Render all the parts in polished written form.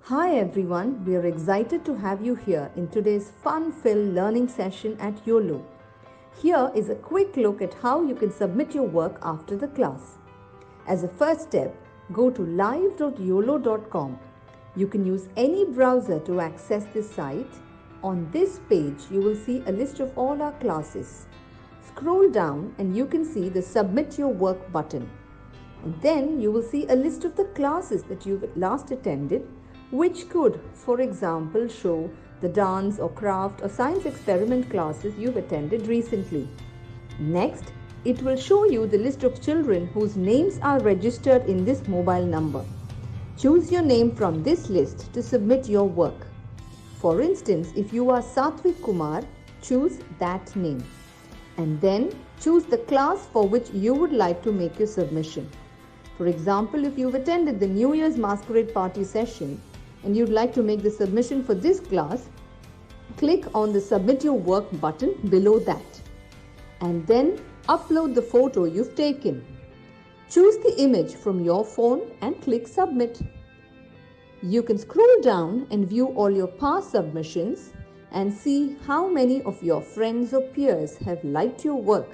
Hi everyone, we are excited to have you here in today's fun filled learning session at Uolo. Here is a quick look at how you can submit your work after the class. As a first step, go to live.yolo.com. You can use any browser to access this site. On this page, you will see a list of all our classes. Scroll down and you can see the Submit Your Work button. And then you will see a list of the classes that you've last attended, which could, for example, show the dance or craft or science experiment classes you've attended recently. Next, it will show you the list of children whose names are registered in this mobile number. Choose your name from this list to submit your work. For instance, if you are Satvik Kumar, choose that name. And then choose the class for which you would like to make your submission. For example, if you've attended the New Year's Masquerade Party session and you'd like to make the submission for this class, click on the Submit Your Work button below that. And then upload the photo you've taken. Choose the image from your phone and click Submit. You can scroll down and view all your past submissions and see how many of your friends or peers have liked your work.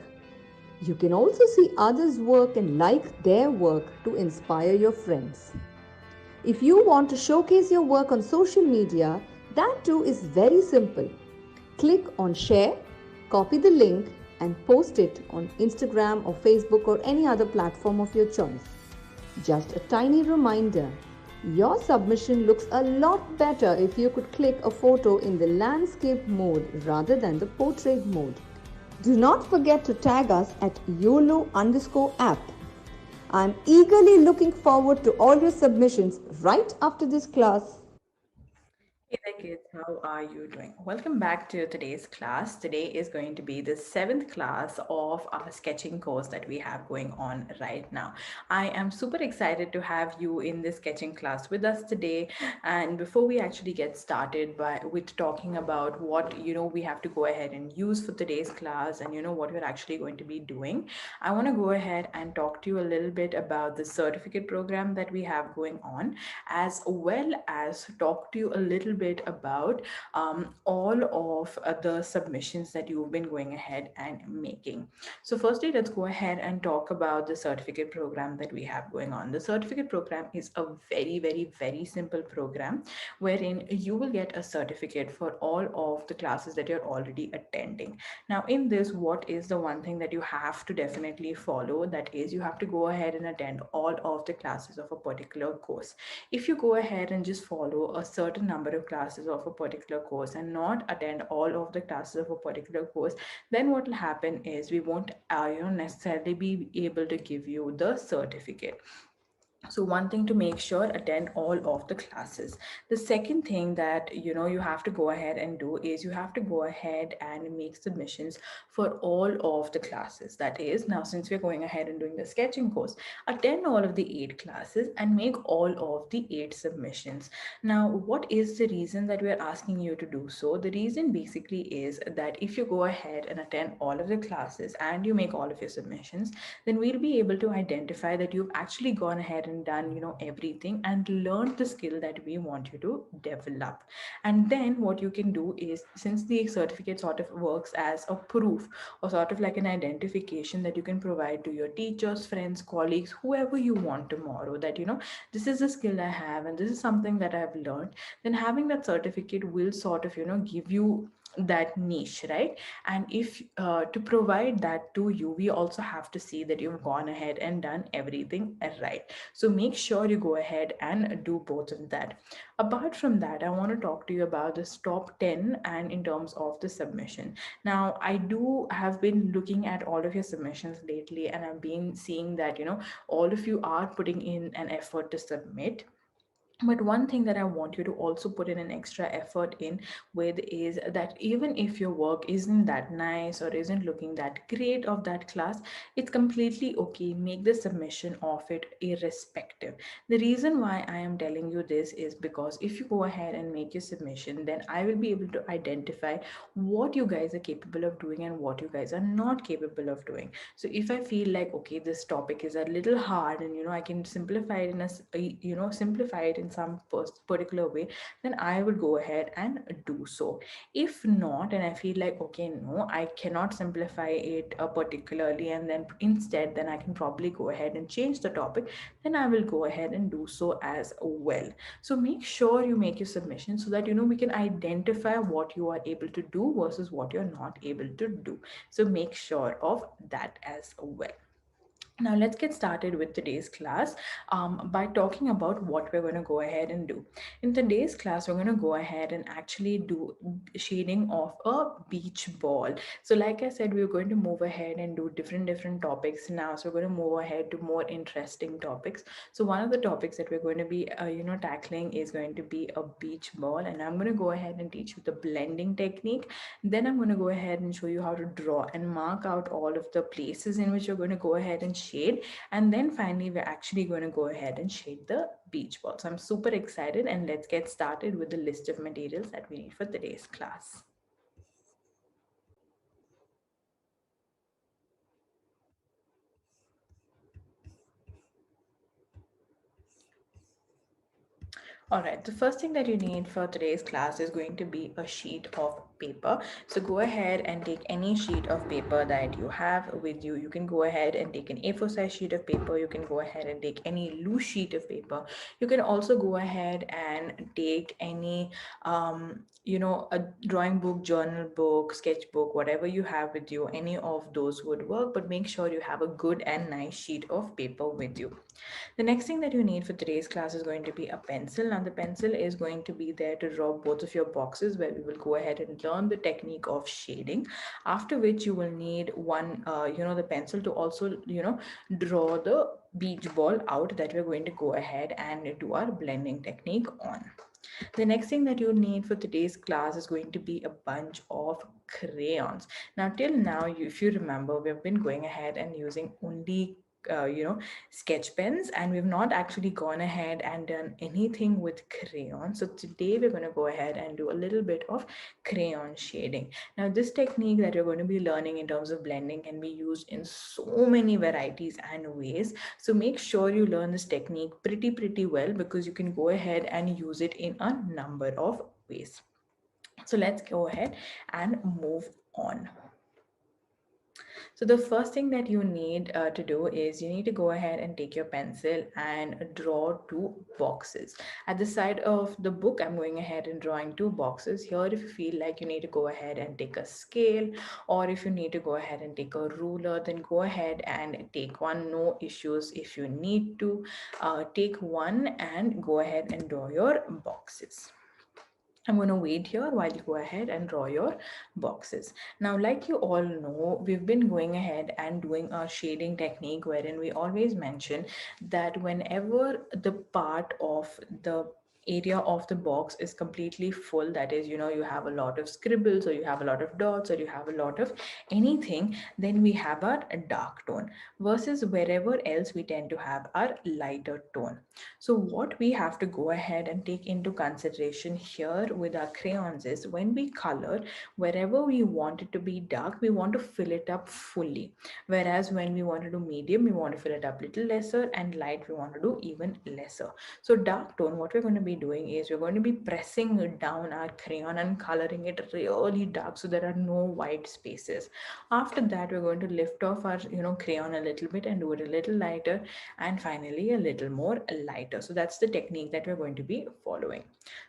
You can also see others' work and like their work to inspire your friends. If you want to showcase your work on social media, that too is very simple. Click on Share, copy the link, and post it on Instagram or Facebook or any other platform of your choice. Just a tiny reminder, your submission looks a lot better if you could click a photo in the landscape mode rather than the portrait mode. Do not forget to tag us at YOLO_app. I'm eagerly looking forward to all your submissions right after this class. Hey there, kids. How are you doing? Welcome back to today's class. Today is going to be the seventh class of our sketching course that we have going on right now. I am super excited to have you in this sketching class with us today. And before we actually get started with talking about what we have to go ahead and use for today's class and what we're actually going to be doing, I want to go ahead and talk to you a little bit about the certificate program that we have going on, as well as talk to you a little bit about all of the submissions that you've been going ahead and making. So firstly, let's go ahead and talk about the certificate program that we have going on. The certificate program is a very simple program wherein you will get a certificate for all of the classes that you're already attending. Now in this, what is the one thing that you have to definitely follow? That is, you have to go ahead and attend all of the classes of a particular course. If you go ahead and just follow a certain number of classes of a particular course and not attend all of the classes of a particular course, then what will happen is we won't necessarily be able to give you the certificate. So one thing to make sure, attend all of the classes. The second thing that you have to go ahead and do is you have to go ahead and make submissions for all of the classes. That is, now since we're going ahead and doing the sketching course, attend all of the 8 classes and make all of the 8 submissions. Now what is the reason that we're asking you to do so? The reason basically is that if you go ahead and attend all of the classes and you make all of your submissions, then we'll be able to identify that you've actually gone ahead and done everything and learned the skill that we want you to develop. And then what you can do is, since the certificate sort of works as a proof or sort of like an identification that you can provide to your teachers, friends, colleagues, whoever you want tomorrow, that this is a skill I have and this is something that I've learned, then having that certificate will sort of give you that niche, right? And if to provide that to you, we also have to see that you've gone ahead and done everything right. So make sure you go ahead and do both of that. Apart from that, I want to talk to you about this top 10 and in terms of the submission. Now I do have been looking at all of your submissions lately, and I've been seeing that all of you are putting in an effort to submit. But one thing that I want you to also put in an extra effort in with is that even if your work isn't that nice or isn't looking that great of that class, it's completely okay. Make the submission of it irrespective. The reason why I am telling you this is because if you go ahead and make your submission, then I will be able to identify what you guys are capable of doing and what you guys are not capable of doing. So if I feel like, okay, this topic is a little hard and I can simplify it in in some particular way, then I would go ahead and do so. If not, and I feel like, okay, no, I cannot simplify it particularly, and then instead, then I can probably go ahead and change the topic, then I will go ahead and do so as well. So make sure you make your submission so that we can identify what you are able to do versus what you're not able to do. So make sure of that as well. Now let's get started with today's class by talking about what we're going to go ahead and do. In today's class, we're going to go ahead and actually do shading of a beach ball. So like I said, we're going to move ahead and do different topics now. So we're going to move ahead to more interesting topics. So one of the topics that we're going to be tackling is going to be a beach ball, and I'm going to go ahead and teach you the blending technique. Then I'm going to go ahead and show you how to draw and mark out all of the places in which you're going to go ahead and shade. And then finally, we're actually going to go ahead and shade the beach ball. So I'm super excited, and let's get started with the list of materials that we need for today's class. All right, the first thing that you need for today's class is going to be a sheet of paper. So go ahead and take any sheet of paper that you have with you. You can go ahead and take an A4 size sheet of paper. You can go ahead and take any loose sheet of paper. You can also go ahead and take any, a drawing book, journal book, sketchbook, whatever you have with you. Any of those would work, but make sure you have a good and nice sheet of paper with you. The next thing that you need for today's class is going to be a pencil. Now the pencil is going to be there to draw both of your boxes, where we will go ahead and learn the technique of shading. After which you will need the pencil to also, draw the beach ball out that we're going to go ahead and do our blending technique on. The next thing that you need for today's class is going to be a bunch of crayons. Now, till now, if you remember, we've been going ahead and using only sketch pens, and we've not actually gone ahead and done anything with crayon. So today we're going to go ahead and do a little bit of crayon shading. Now this technique that you're going to be learning in terms of blending can be used in so many varieties and ways. So make sure you learn this technique pretty well, because you can go ahead and use it in a number of ways. So let's go ahead and move on. So the first thing that you need to do is you need to go ahead and take your pencil and draw two boxes. At the side of the book, I'm going ahead and drawing two boxes. Here, if you feel like you need to go ahead and take a scale, or if you need to go ahead and take a ruler, then go ahead and take one. No issues. If you need to take one and go ahead and draw your boxes. I'm going to wait here while you go ahead and draw your boxes. Now, like you all know, we've been going ahead and doing our shading technique, wherein we always mention that whenever the part of the area of the box is completely full, that is, you have a lot of scribbles, or you have a lot of dots, or you have a lot of anything, then we have our dark tone, versus wherever else we tend to have our lighter tone. So what we have to go ahead and take into consideration here with our crayons is, when we color, wherever we want it to be dark, we want to fill it up fully. Whereas when we want to do medium, we want to fill it up little lesser, and light, we want to do even lesser. So dark tone, what we're going to be doing is we're going to be pressing down our crayon and coloring it really dark, so there are no white spaces. After that, we're going to lift off our crayon a little bit and do it a little lighter, and finally a little more lighter. So that's the technique that we're going to be following.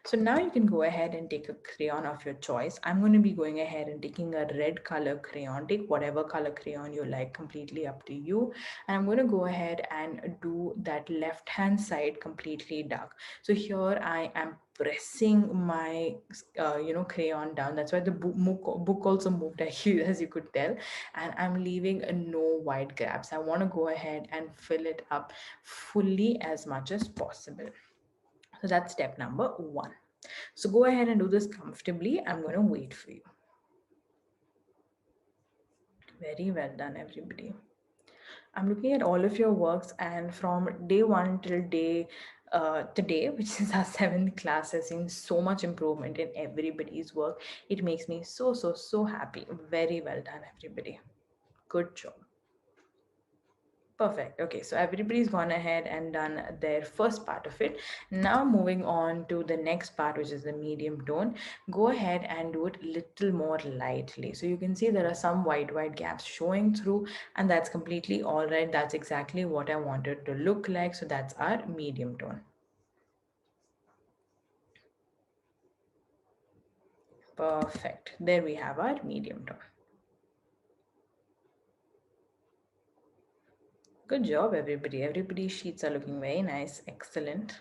So now you can go ahead and take a crayon of your choice. I'm going to be going ahead and taking a red color crayon. Take whatever color crayon you like, completely up to you. And I'm going to go ahead and do that left hand side completely dark. So here I am pressing my crayon down. That's why the book also moved as you could tell, and I'm leaving no white gaps. I want to go ahead and fill it up fully as much as possible. So that's step number one. So go ahead and do this comfortably. I'm going to wait for you. Very well done, everybody. I'm looking at all of your works, and from day one till day today, which is our seventh class, has seen so much improvement in everybody's work. It makes me so happy. Very well done, everybody. Good job. Perfect. Okay, so everybody's gone ahead and done their first part of it. Now moving on to the next part, which is the medium tone. Go ahead and do it little more lightly. So you can see there are some white gaps showing through, and that's completely all right. That's exactly what I wanted to look like. So that's our medium tone. Perfect. There we have our medium tone. Good job, everybody. Everybody's sheets are looking very nice. Excellent.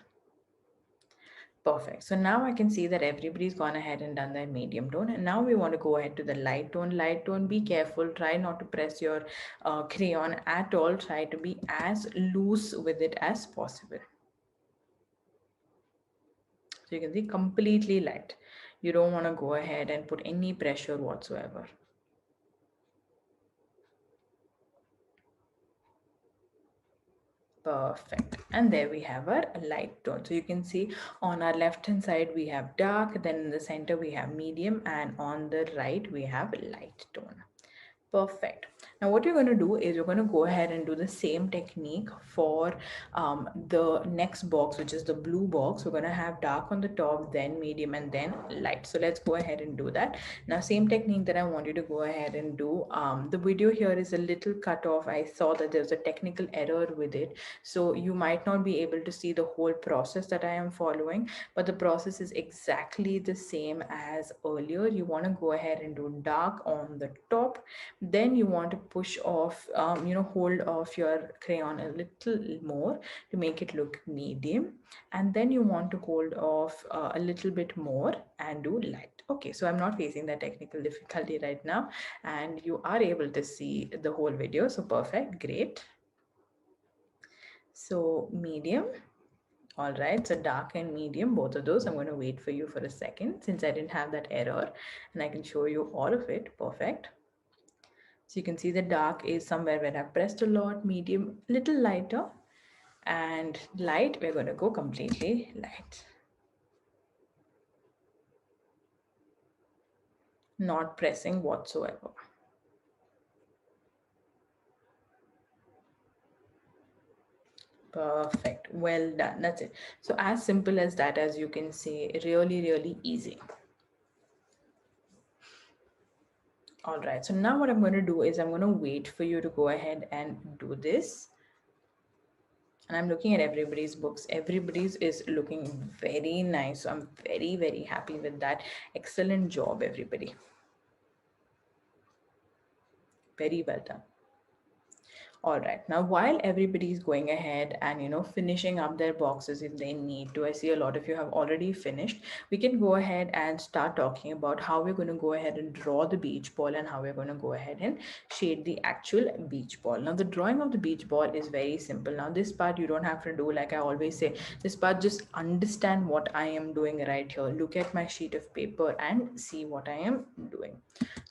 Perfect. So now I can see that everybody's gone ahead and done their medium tone. And now we want to go ahead to the light tone. Light tone, be careful. Try not to press your crayon at all. Try to be as loose with it as possible. So you can see completely light. You don't want to go ahead and put any pressure whatsoever. Perfect. And there we have our light tone. So you can see on our left hand side we have dark, then in the center we have medium, and on the right we have light tone. Perfect. Now what you're going to do is you're going to go ahead and do the same technique for the next box, which is the blue box. We're going to have dark on the top, then medium, and then light. So let's go ahead and do that. Now same technique that I want you to go ahead and do. The video here is a little cut off. I saw that there's a technical error with it. So you might not be able to see the whole process that I am following, but the process is exactly the same as earlier. You want to go ahead and do dark on the top, then you want to push off, hold off your crayon a little more to make it look medium, and then you want to hold off a little bit more and do light. Okay, so I'm not facing that technical difficulty right now, and you are able to see the whole video. So perfect, great. So medium. All right, so dark and medium, both of those. I'm going to wait for you for a second since I didn't have that error, and I can show you all of it. Perfect. So you can see the dark is somewhere where I've pressed a lot, medium, little lighter, and light, we're going to go completely light. Not pressing whatsoever. Perfect. Well done. That's it. So as simple as that, as you can see, really, really easy. All right. So now what I'm going to do is I'm going to wait for you to go ahead and do this. And I'm looking at everybody's books. Everybody's is looking very nice. So I'm very, very happy with that. Excellent job, everybody. Very well done. All right. Now, while everybody's going ahead and, finishing up their boxes if they need to, I see a lot of you have already finished. We can go ahead and start talking about how we're going to go ahead and draw the beach ball and how we're going to go ahead and shade the actual beach ball. Now, the drawing of the beach ball is very simple. Now, this part you don't have to do like I always say. This part, just understand what I am doing right here. Look at my sheet of paper and see what I am doing.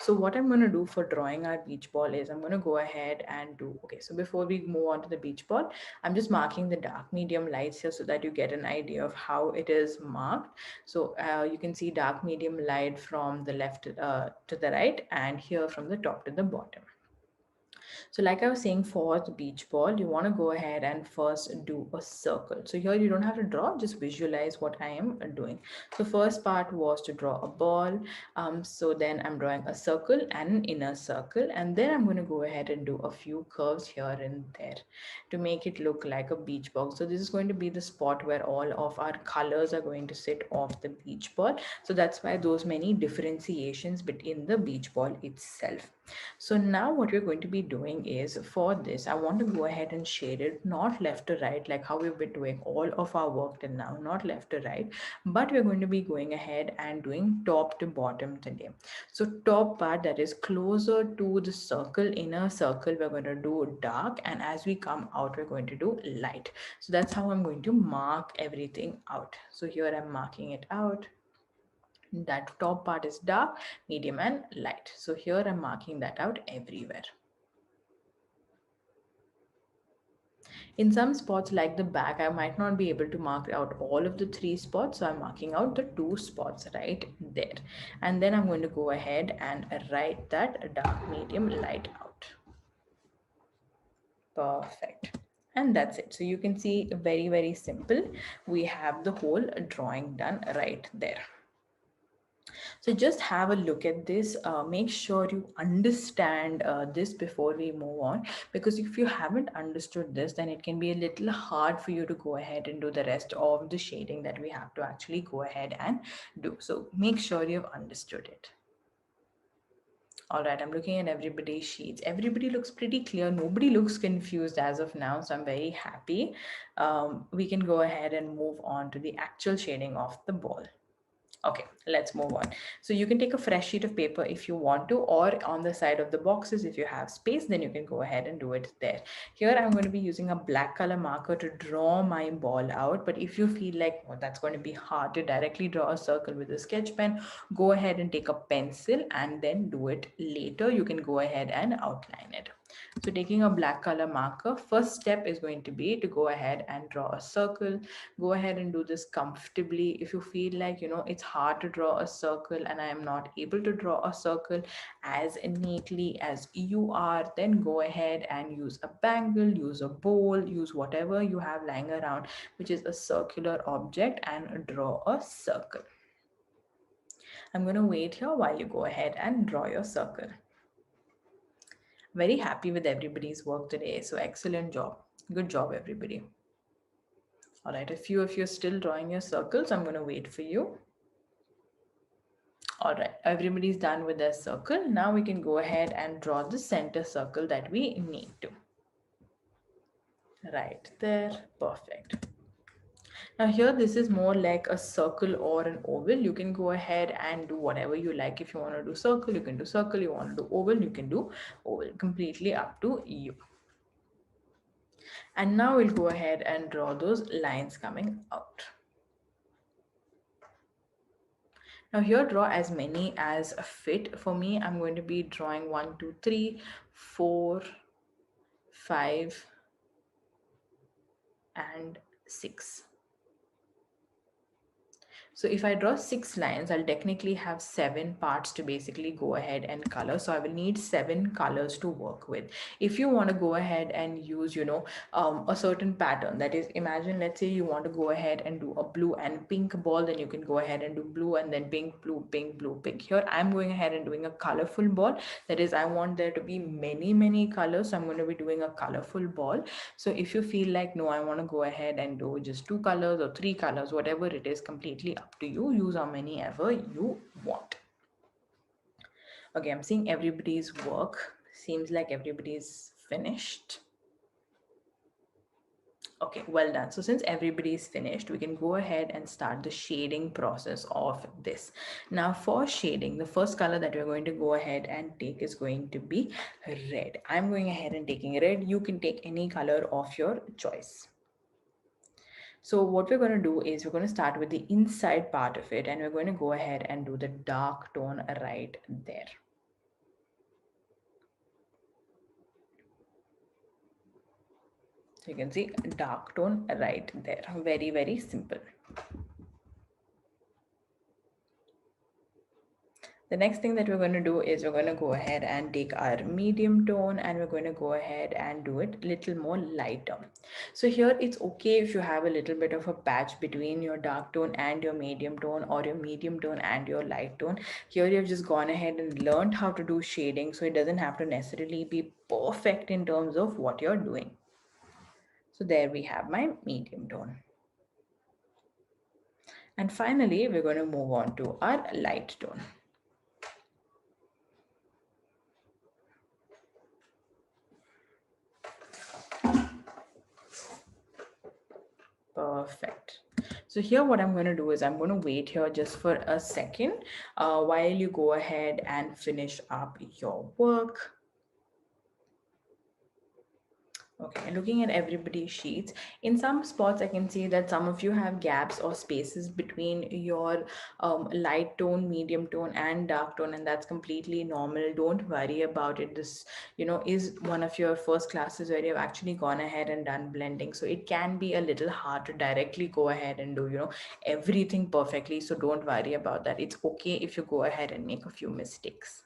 So what I'm going to do for drawing our beach ball is I'm going to go ahead and do, okay, so before we move on to the beach ball, I'm just marking the dark medium lights here so that you get an idea of how it is marked. So you can see dark medium light from the left to the right, and here from the top to the bottom. So like I was saying, for the beach ball, you want to go ahead and first do a circle. So here you don't have to draw, just visualize what I am doing. So first part was to draw a ball. So then I'm drawing a circle and an inner circle. And then I'm going to go ahead and do a few curves here and there to make it look like a beach ball. So this is going to be the spot where all of our colors are going to sit off the beach ball. So that's why those many differentiations between the beach ball itself. So now what we're going to be doing is, for this, I want to go ahead and shade it not left to right like how we've been doing all of our work till now, not left to right, but we're going to be going ahead and doing top to bottom today. So top part that is closer to the circle, inner circle, we're going to do dark, and as we come out we're going to do light. So that's how I'm going to mark everything out. So here I'm marking it out. That top part is dark, medium, and light. So here I'm marking that out everywhere. In some spots like the back, I might not be able to mark out all of the 3 spots, so I'm marking out the 2 spots right there. And then I'm going to go ahead and write that dark, medium, light out. Perfect. And that's it. So you can see very, very simple. We have the whole drawing done right there. So just have a look at this. Make sure you understand this before we move on, because if you haven't understood this, then it can be a little hard for you to go ahead and do the rest of the shading that we have to actually go ahead and do. So make sure you've understood it. All right, I'm looking at everybody's sheets. Everybody looks pretty clear. Nobody looks confused as of now, so I'm very happy. We can go ahead and move on to the actual shading of the ball. Okay, let's move on. So you can take a fresh sheet of paper if you want to, or on the side of the boxes, if you have space, then you can go ahead and do it there. Here, I'm going to be using a black color marker to draw my ball out. But if you feel like, oh, that's going to be hard to directly draw a circle with a sketch pen, go ahead and take a pencil and then do it later. You can go ahead and outline it. So taking a black color marker, first step is going to be to go ahead and draw a circle. Go ahead and do this comfortably. If you feel like, it's hard to draw a circle and I am not able to draw a circle as neatly as you are, then go ahead and use a bangle, use a bowl, use whatever you have lying around, which is a circular object, and draw a circle. I'm going to wait here while you go ahead and draw your circle. Very happy with everybody's work today. So excellent job. Good job, everybody. All right, a few of you are still drawing your circles. I'm going to wait for you. All right, everybody's done with their circle. Now we can go ahead and draw the center circle that we need to. Right there, perfect. Now here, this is more like a circle or an oval. You can go ahead and do whatever you like. If you want to do circle, you can do circle. You want to do oval, you can do oval. Completely up to you. And now we'll go ahead and draw those lines coming out. Now here, draw as many as fit. For me, I'm going to be drawing 1, 2, 3, 4, 5, and 6. So if I draw 6 lines, I'll technically have 7 parts to basically go ahead and color. So I will need 7 colors to work with. If you want to go ahead and use, a certain pattern, that is, imagine, let's say you want to go ahead and do a blue and pink ball, then you can go ahead and do blue and then pink, blue, pink, blue, pink. Here, I'm going ahead and doing a colorful ball. That is, I want there to be many, many colors. So I'm going to be doing a colorful ball. So if you feel like, no, I want to go ahead and do just 2 colors or 3 colors, whatever it is, completely up to you. Use how many ever you want. Okay, I'm seeing everybody's work. Seems like everybody's finished. Okay, well done. So since everybody is finished, we can go ahead and start the shading process of this. Now for shading, the first color that we're going to go ahead and take is going to be red. I'm going ahead and taking red. You can take any color of your choice. So what we're going to do is we're going to start with the inside part of it, and we're going to go ahead and do the dark tone right there. So you can see dark tone right there. Very, very simple. The next thing that we're going to do is we're going to go ahead and take our medium tone and we're going to go ahead and do it a little more lighter. So here it's okay if you have a little bit of a patch between your dark tone and your medium tone, or your medium tone and your light tone. Here you've just gone ahead and learned how to do shading, so it doesn't have to necessarily be perfect in terms of what you're doing. So there we have my medium tone. And finally, we're going to move on to our light tone. Perfect. So here what I'm going to do is I'm going to wait here just for a second while you go ahead and finish up your work. Okay, looking at everybody's sheets, in some spots I can see that some of you have gaps or spaces between your light tone, medium tone, and dark tone, and that's completely normal. Don't worry about it. This, is one of your first classes where you've actually gone ahead and done blending. So it can be a little hard to directly go ahead and do, everything perfectly. So don't worry about that. It's okay if you go ahead and make a few mistakes.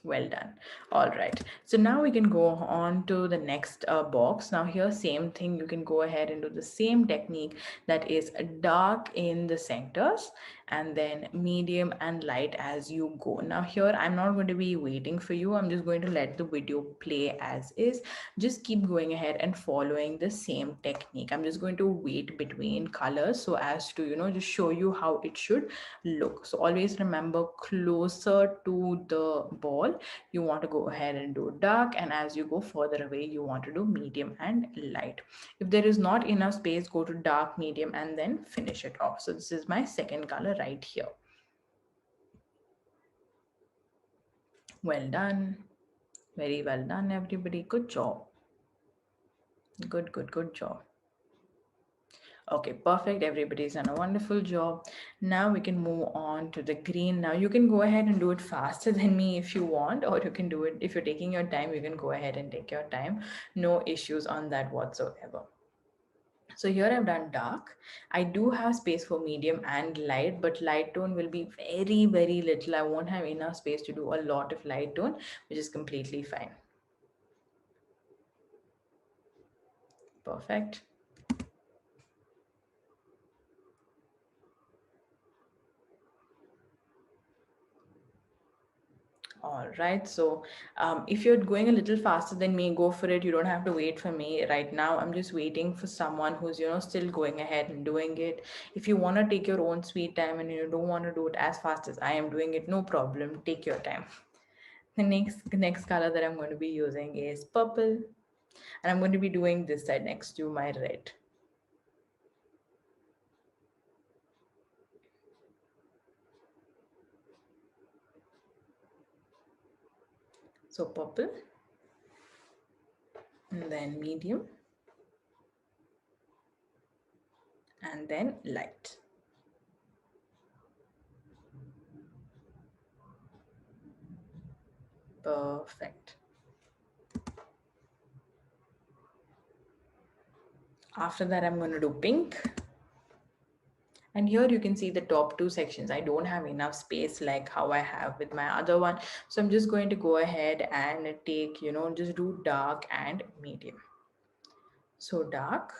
Well done. All right. So now we can go on to the next box. Now here, same thing. You can go ahead and do the same technique, that is dark in the centers and then medium and light as you go. Now here, I'm not going to be waiting for you. I'm just going to let the video play as is. Just keep going ahead and following the same technique. I'm just going to wait between colors so as to, just show you how it should look. So always remember, closer to the ball you want to go ahead and do dark, and as you go further away you want to do medium and light. If there is not enough space, go to dark, medium, and then finish it off. So this is my second color right here. Well done. Very well done, everybody. Good job. Good job. Okay, perfect. Everybody's done a wonderful job. Now we can move on to the green. Now you can go ahead and do it faster than me if you want, or you can do it if you're taking your time. You can go ahead and take your time. No issues on that whatsoever. So here I've done dark. I do have space for medium and light, but light tone will be very, very little. I won't have enough space to do a lot of light tone, which is completely fine. Perfect. All right. So if you're going a little faster than me, go for it. You don't have to wait for me right now. I'm just waiting for someone who's, still going ahead and doing it. If you want to take your own sweet time and you don't want to do it as fast as I am doing it, no problem. Take your time. The next color that I'm going to be using is purple. And I'm going to be doing this side next to my red. So purple, and then medium, and then light. Perfect. After that, I'm going to do pink. And here you can see the top two sections. I don't have enough space like how I have with my other one. So I'm just going to go ahead and take, just do dark and medium. So dark.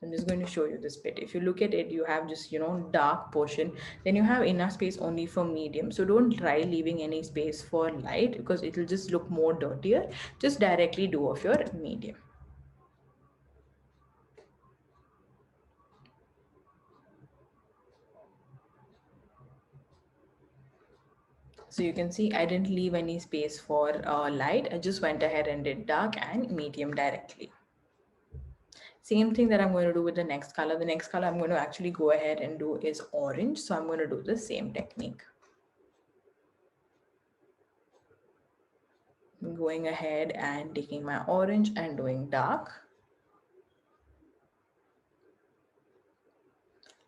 I'm just going to show you this bit. If you look at it, you have just, dark portion. Then you have enough space only for medium. So don't try leaving any space for light because it will just look more dirtier. Just directly do of your medium. So you can see I didn't leave any space for light. I just went ahead and did dark and medium directly. Same thing that I'm going to do with the next color. The next color I'm going to actually go ahead and do is orange. So I'm going to do the same technique. I'm going ahead and taking my orange and doing dark.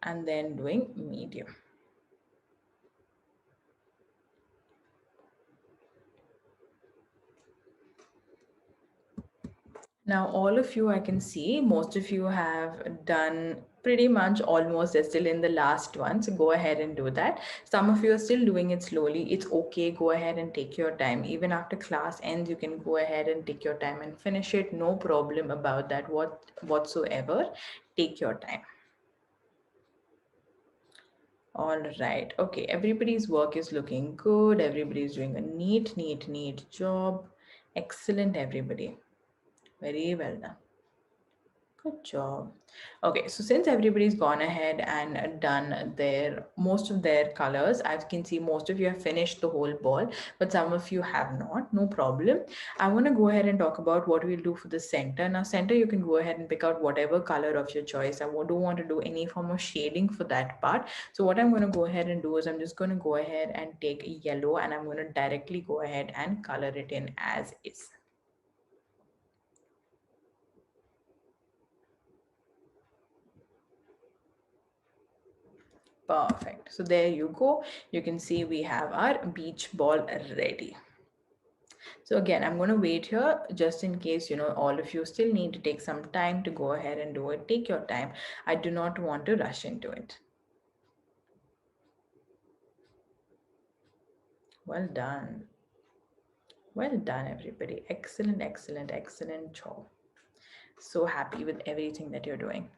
And then doing medium. Now, all of you, I can see most of you have done pretty much almost. They're still in the last one. So go ahead and do that. Some of you are still doing it slowly. It's okay. Go ahead and take your time. Even after class ends, you can go ahead and take your time and finish it. No problem about that whatsoever. Take your time. All right. Okay. Everybody's work is looking good. Everybody's doing a neat job. Excellent, everybody. Very well done. Good job. Okay, so since everybody's gone ahead and done their most of their colors, I can see most of you have finished the whole ball, but some of you have not. No problem. I want to go ahead and talk about what we'll do for the center. Now, center, you can go ahead and pick out whatever color of your choice. I don't want to do any form of shading for that part. So what I'm going to go ahead and do is I'm just going to go ahead and take yellow and I'm going to directly go ahead and color it in as is. Perfect. So there you go. You can see we have our beach ball ready. So again, I'm going to wait here just in case, all of you still need to take some time to go ahead and do it. Take your time. I do not want to rush into it. Well done. Well done, everybody. Excellent, excellent, excellent job. So happy with everything that you're doing.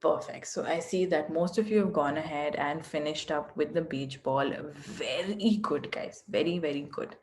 Perfect. So I see that most of you have gone ahead and finished up with the beach ball. Very good, guys. Very, very good.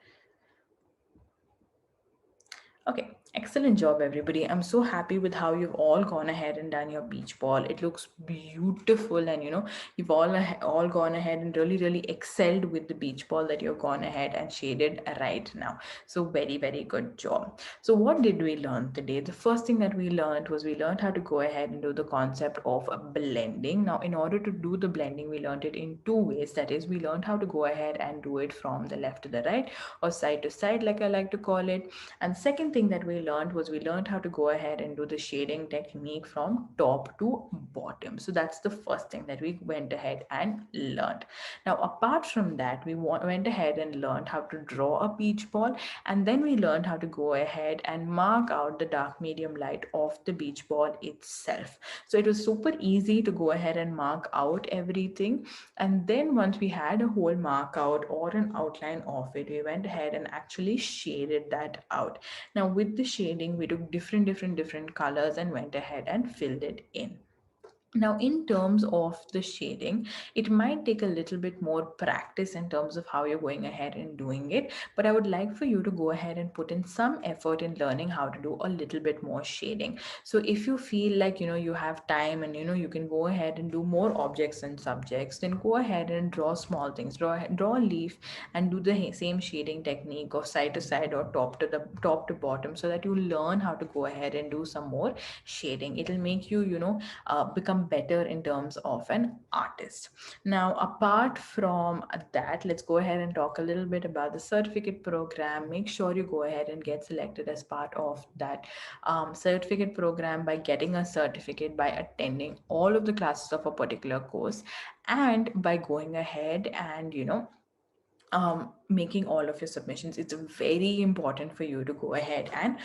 Okay, excellent job, everybody. I'm so happy with how you've all gone ahead and done your beach ball. It looks beautiful, and you've all gone ahead and really, really excelled with the beach ball that you've gone ahead and shaded right now. So very, very good job. So what did we learn today? The first thing that we learned was we learned how to go ahead and do the concept of blending. Now, in order to do the blending, we learned it in two ways. That is, we learned how to go ahead and do it from the left to the right or side to side, like I like to call it. And second thing that we learned was we learned how to go ahead and do the shading technique from top to bottom. So that's the first thing that we went ahead and learned. Now, apart from that, we went ahead and learned how to draw a beach ball, and then we learned how to go ahead and mark out the dark medium light of the beach ball itself. So it was super easy to go ahead and mark out everything. And then once we had a whole mark out or an outline of it, we went ahead and actually shaded that out. Now with the shading, we took different colors and went ahead and filled it in. Now, in terms of the shading, it might take a little bit more practice in terms of how you're going ahead and doing it. But I would like for you to go ahead and put in some effort in learning how to do a little bit more shading. So if you feel like, you have time and, you can go ahead and do more objects and subjects, then go ahead and draw small things, draw a leaf and do the same shading technique of side to side or top to bottom, so that you learn how to go ahead and do some more shading. It'll make you, become better in terms of an artist. Now, apart from that, let's go ahead and talk a little bit about the certificate program. Make sure you go ahead and get selected as part of that certificate program by getting a certificate by attending all of the classes of a particular course, and by going ahead and making all of your submissions. It's very important for you to go ahead and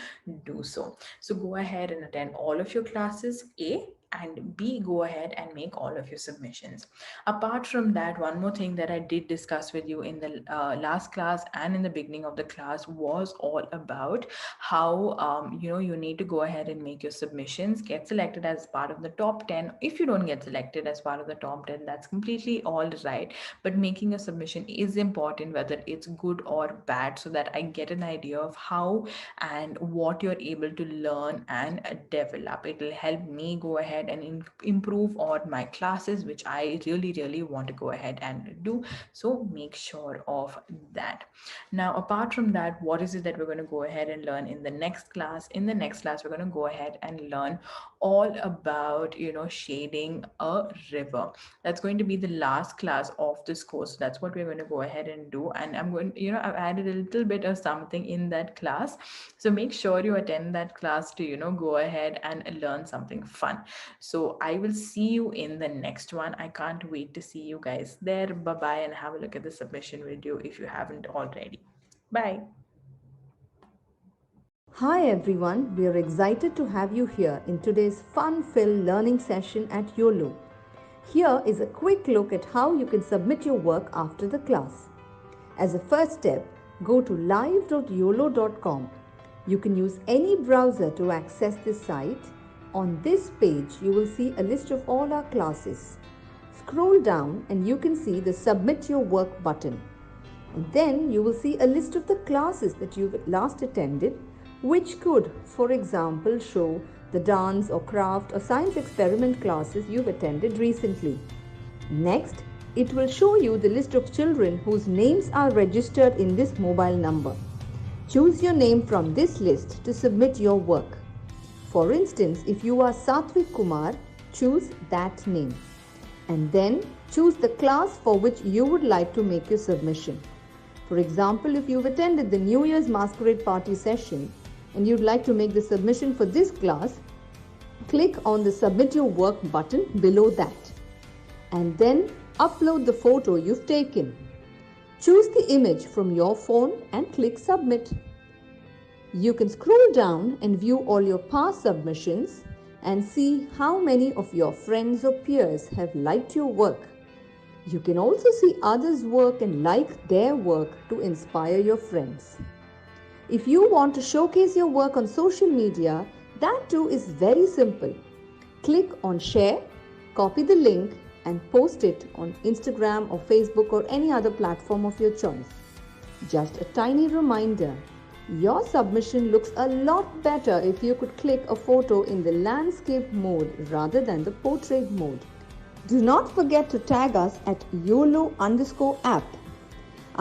do so. So go ahead and attend all of your classes, A, and B, go ahead and make all of your submissions. Apart from that, one more thing that I did discuss with you in the last class and in the beginning of the class was all about how you need to go ahead and make your submissions, get selected as part of the top 10. If you don't get selected as part of the top 10, that's completely all right, but making a submission is important, whether it's good or bad, so that I get an idea of how and what you're able to learn and develop. It will help me go ahead and improve on my classes, which I really, really want to go ahead and do. So make sure of that. Now, apart from that, what is it that we're going to go ahead and learn in the next class? In the next class, we're going to go ahead and learn all about, shading a river. That's going to be the last class of this course. That's what we're going to go ahead and do. And I'm going, I've added a little bit of something in that class. So make sure you attend that class to, go ahead and learn something fun. So I will see you in the next one. I can't wait to see you guys there. Bye bye, and have a look at the submission video if you haven't already. Bye. Hi everyone, we are excited to have you here in today's fun-filled learning session at Uolo. Here is a quick look at how you can submit your work after the class. As a first step, go to live.uolo.com. You can use any browser to access this site. On this page, you will see a list of all our classes. Scroll down and you can see the Submit Your Work button. And then you will see a list of the classes that you've last attended, which could, for example, show the dance or craft or science experiment classes you've attended recently. Next, it will show you the list of children whose names are registered in this mobile number. Choose your name from this list to submit your work. For instance, if you are Satvik Kumar, choose that name. And then choose the class for which you would like to make your submission. For example, if you've attended the New Year's Masquerade Party session and you'd like to make the submission for this class, click on the Submit Your Work button below that. And then upload the photo you've taken. Choose the image from your phone and click Submit. You can scroll down and view all your past submissions and see how many of your friends or peers have liked your work. You can also see others' work and like their work to inspire your friends. If you want to showcase your work on social media, that too is very simple. Click on share, copy the link, and post it on Instagram or Facebook or any other platform of your choice. Just a tiny reminder, your submission looks a lot better if you could click a photo in the landscape mode rather than the portrait mode. Do not forget to tag us at YOLO_app